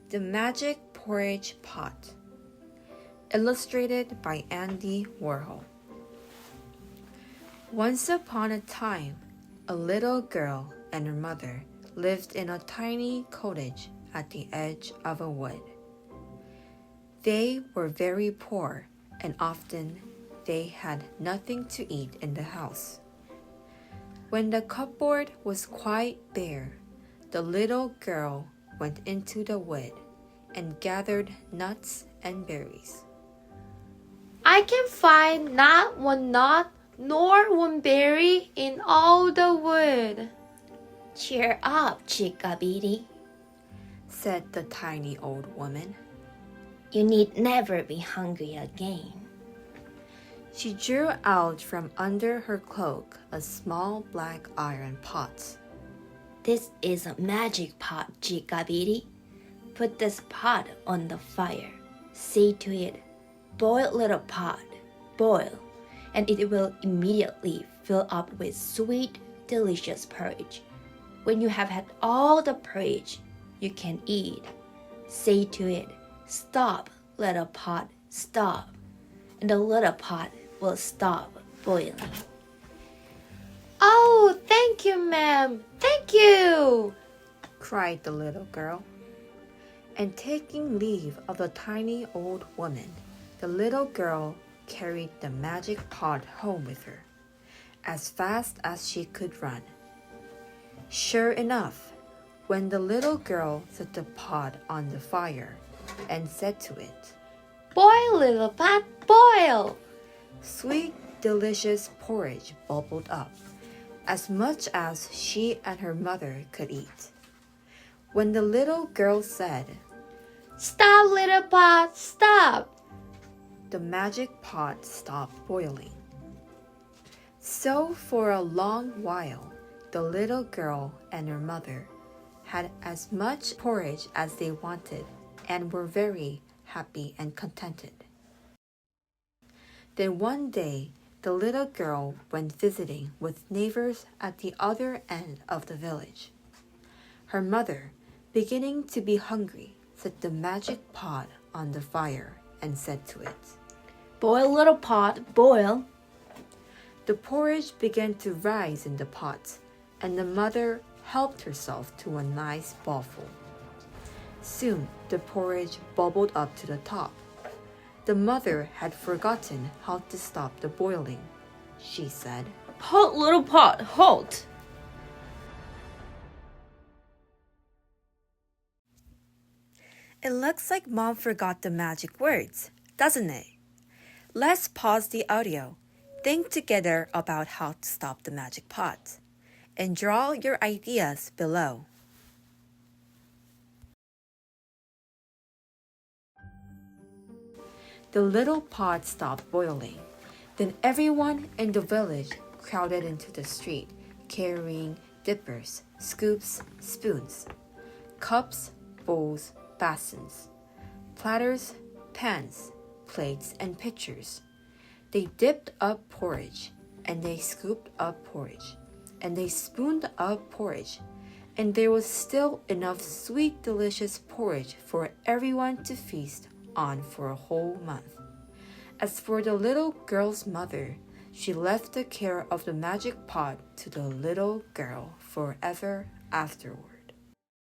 The Magic Porridge Pot. Illustrated by Andy Warhol. Once upon a time, a little girl and her mother lived in a tiny cottage at the edge of a wood. They were very poor, and often they had nothing to eat in the house. When the cupboard was quite bare, the little girl went into the wood and gathered nuts and berries. I can find not one nut nor one berry in all the wood. Cheer up, chickabiddy, said the tiny old woman. You need never be hungry again. She drew out from under her cloak a small black iron pot. This is a magic pot, chickabiddy. Put this pot on the fire. Say to it, boil little pot, boil, and it will immediately fill up with sweet, delicious porridge. When you have had all the porridge, you can eat. Say to it, stop, little pot, stop, and the little pot will stop boiling. Oh, thank you, ma'am. Thank you, cried the little girl. And taking leave of the tiny old woman, the little girl carried the magic pot home with her, as fast as she could run. Sure enough, when the little girl set the pot on the fire and said to it, boil, little pot, boil, sweet, delicious porridge bubbled up, as much as she and her mother could eat. When the little girl said, stop, little pot, stop, the magic pot stopped boiling. So for a long while, the little girl and her mother had as much porridge as they wanted and were very happy and contented. Then one day, the little girl went visiting with neighbors at the other end of the village. Her mother, beginning to be hungry, set the magic pot on the fire and said to it, boil, little pot, boil. The porridge began to rise in the pot, and the mother helped herself to a nice bowlful. Soon the porridge bubbled up to the top. The mother had forgotten how to stop the boiling. She said, Halt, little pot, halt! It looks like Mom forgot the magic words, doesn't it? Let's pause the audio, think together about how to stop the magic pot, and draw your ideas below. The little pot stopped boiling. Then everyone in the village crowded into the street, carrying dippers, scoops, spoons, cups, bowls, basins, platters, pans, plates, and pitchers. They dipped up porridge, and they scooped up porridge, and they spooned up porridge, and there was still enough sweet, delicious porridge for everyone to feast on for a whole month. As for the little girl's mother, she left the care of the magic pot to the little girl forever afterward.